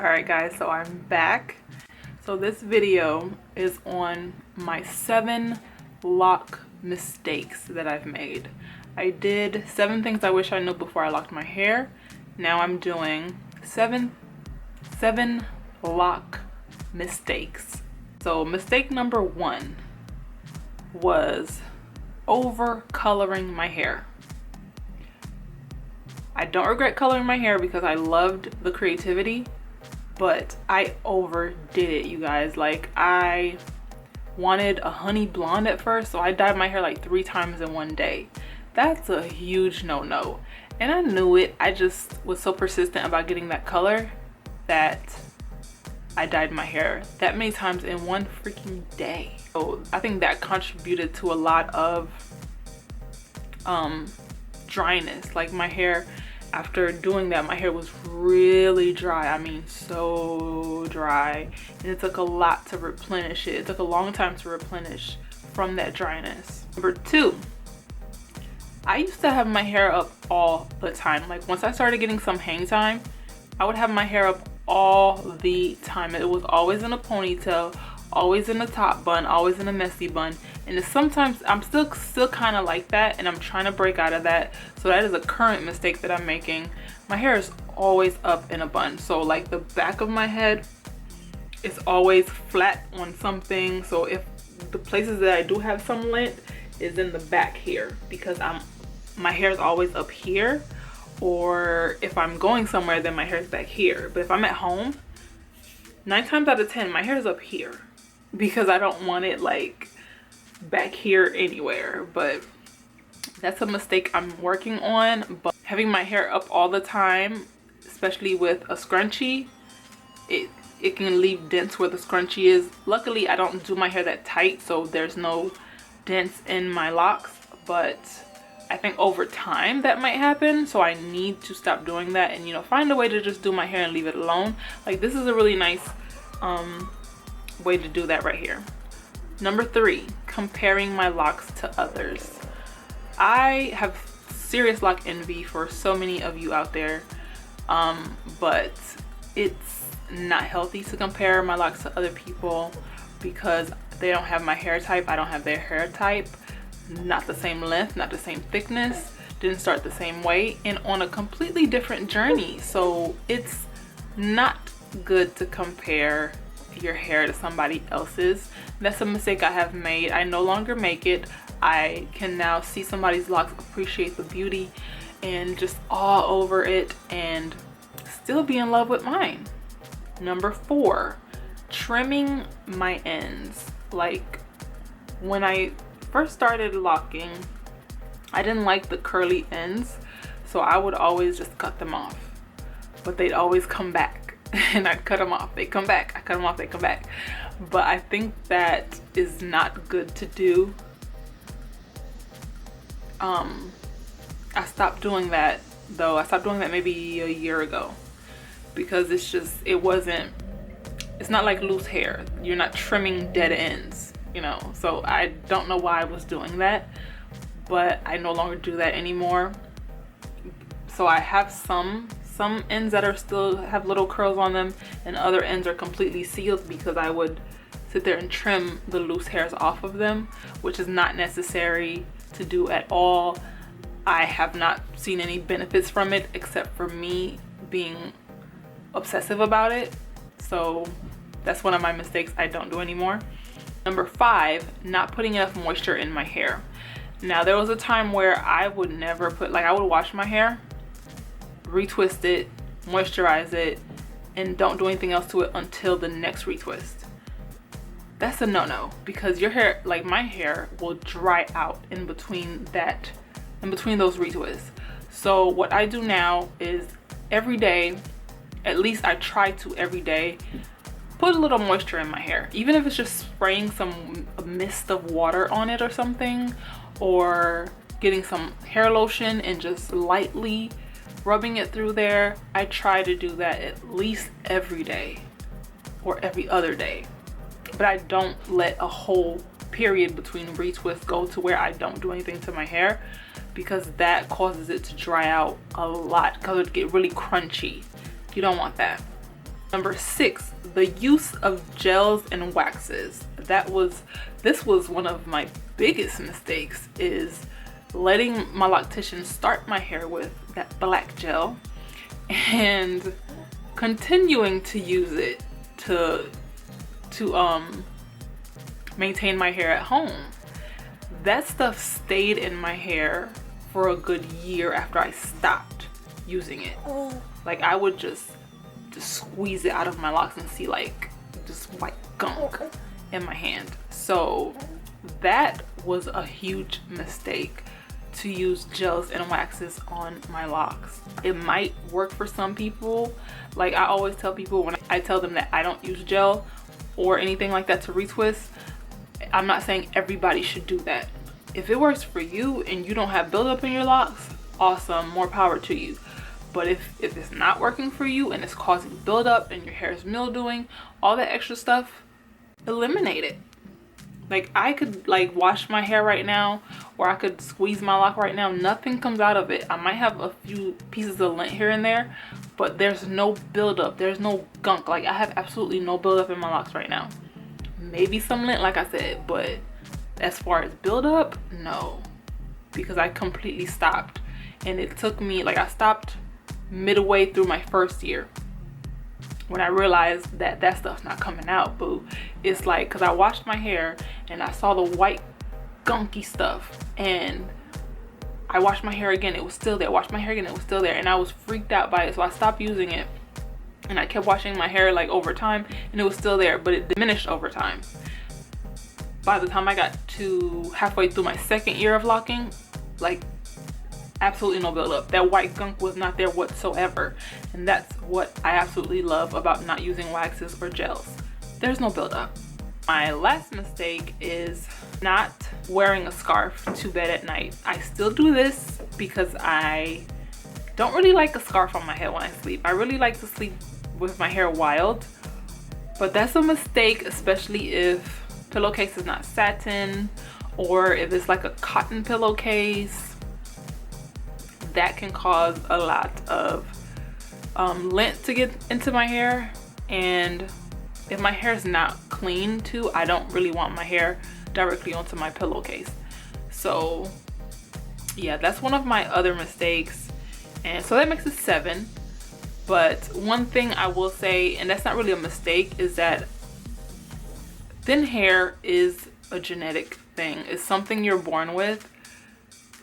Alright guys, so I'm back. So this video is on my 7 lock mistakes that I've made. I did 7 things I wish I knew before I locked my hair. Now I'm doing 7 lock mistakes. So mistake number 1 was over coloring my hair. I don't regret coloring my hair because I loved the creativity, but I overdid it, you guys. Like, I wanted a honey blonde at first, so I dyed my hair like 3 times in one day. That's a huge no-no, and I knew it. I just was so persistent about getting that color that I dyed my hair that many times in one freaking day. So I think that contributed to a lot of dryness. Like, my hair, after doing that, my hair was really dry. I mean, so dry, and it took a lot to replenish it. It took a long time to replenish from that dryness. Number 2, I used to have my hair up all the time. Like, once I started getting some hang time, I would have my hair up all the time. It was always in a ponytail, always in a top bun, always in a messy bun. And it's sometimes I'm still kind of like that, and I'm trying to break out of that. So that is a current mistake that I'm making. My hair is always up in a bun, so like the back of my head is always flat on something. So if the places that I do have some lint is in the back here, because my hair is always up here, or if I'm going somewhere, then my hair is back here. But if I'm at home, 9 times out of 10 my hair is up here, because I don't want it like back here anywhere. But that's a mistake I'm working on. But having my hair up all the time, especially with a scrunchie, it can leave dents where the scrunchie is. Luckily, I don't do my hair that tight, so there's no dents in my locks, but I think over time that might happen. So I need to stop doing that and, you know, find a way to just do my hair and leave it alone. Like, this is a really nice way to do that right here. Number 3, comparing my locks to others. I have serious lock envy for so many of you out there, but it's not healthy to compare my locks to other people, because they don't have my hair type, I don't have their hair type, not the same length, not the same thickness, didn't start the same way, and on a completely different journey. So it's not good to compare your hair to somebody else's. That's a mistake I have made. I no longer make it. I can now see somebody's locks, appreciate the beauty, and just awe over it, and still be in love with mine. Number 4, trimming my ends. Like, when I first started locking, I didn't like the curly ends, so I would always just cut them off, but they'd always come back and I'd cut them off, they come back, I cut them off, they come back. But I think that is not good to do. I stopped doing that though. I stopped doing that maybe a year ago, because it's not like loose hair. You're not trimming dead ends, you know. So I don't know why I was doing that, but I no longer do that anymore. So I have some ends that are still have little curls on them, and other ends are completely sealed, because I would sit there and trim the loose hairs off of them, which is not necessary to do at all. I have not seen any benefits from it, except for me being obsessive about it. So that's one of my mistakes I don't do anymore. Number 5, not putting enough moisture in my hair. Now, there was a time where I would never put, like, I would wash my hair, retwist it, moisturize it, and don't do anything else to it until the next retwist. That's a no-no, because your hair, like my hair, will dry out in between those retwists. So what I do now is every day, at least I try to every day, put a little moisture in my hair, even if it's just spraying some mist of water on it or something, or getting some hair lotion and just lightly rubbing it through there. I try to do that at least every day or every other day, but I don't let a whole period between retwists go to where I don't do anything to my hair, because that causes it to dry out a lot, because it get really crunchy. You don't want that. Number 6, the use of gels and waxes. This was one of my biggest mistakes, is letting my loctician start my hair with that black gel and continuing to use it to maintain my hair at home. That stuff stayed in my hair for a good year after I stopped using it. Like, I would just squeeze it out of my locks and see like just white gunk in my hand. So that was a huge mistake, to use gels and waxes on my locks. It might work for some people. Like, I always tell people when I tell them that I don't use gel or anything like that to retwist, I'm not saying everybody should do that. If it works for you and you don't have buildup in your locks, awesome, more power to you. But if it's not working for you and it's causing buildup and your hair is mildewing, all that extra stuff, eliminate it. Like, I could like wash my hair right now, or I could squeeze my lock right now. Nothing comes out of it. I might have a few pieces of lint here and there, but there's no buildup. There's no gunk. Like, I have absolutely no buildup in my locks right now. Maybe some lint, like I said, but as far as buildup, no, because I completely stopped. And it took me, like, I stopped midway through my first year when I realized that stuff's not coming out, boo. It's like, because I washed my hair and I saw the white gunky stuff, and I washed my hair again, it was still there. Washed my hair again, it was still there, and I was freaked out by it. So I stopped using it, and I kept washing my hair like over time, and it was still there, but it diminished over time. By the time I got to halfway through my second year of locking, like, absolutely no buildup. That white gunk was not there whatsoever. And that's what I absolutely love about not using waxes or gels. There's no buildup. My last mistake is not wearing a scarf to bed at night. I still do this because I don't really like a scarf on my head when I sleep. I really like to sleep with my hair wild, but that's a mistake, especially if pillowcase is not satin, or if it's like a cotton pillowcase. That can cause a lot of lint to get into my hair, and if my hair is not clean too, I don't really want my hair directly onto my pillowcase. So yeah, that's one of my other mistakes, and so that makes it 7. But one thing I will say, and that's not really a mistake, is that thin hair is a genetic thing. It's something you're born with.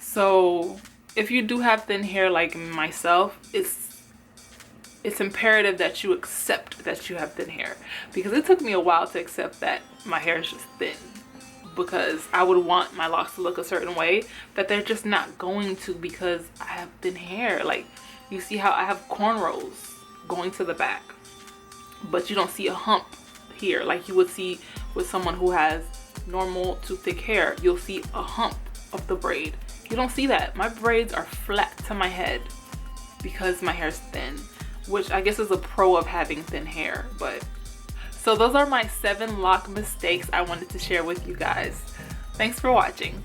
So if you do have thin hair like myself, it's imperative that you accept that you have thin hair, because it took me a while to accept that my hair is just thin, because I would want my locks to look a certain way that they're just not going to, because I have thin hair. Like, you see how I have cornrows going to the back, but you don't see a hump here like you would see with someone who has normal to thick hair. You'll see a hump of the braid. You don't see that. My braids are flat to my head because my hair is thin, which I guess is a pro of having thin hair. But so those are my 7 lock mistakes I wanted to share with you guys. Thanks for watching.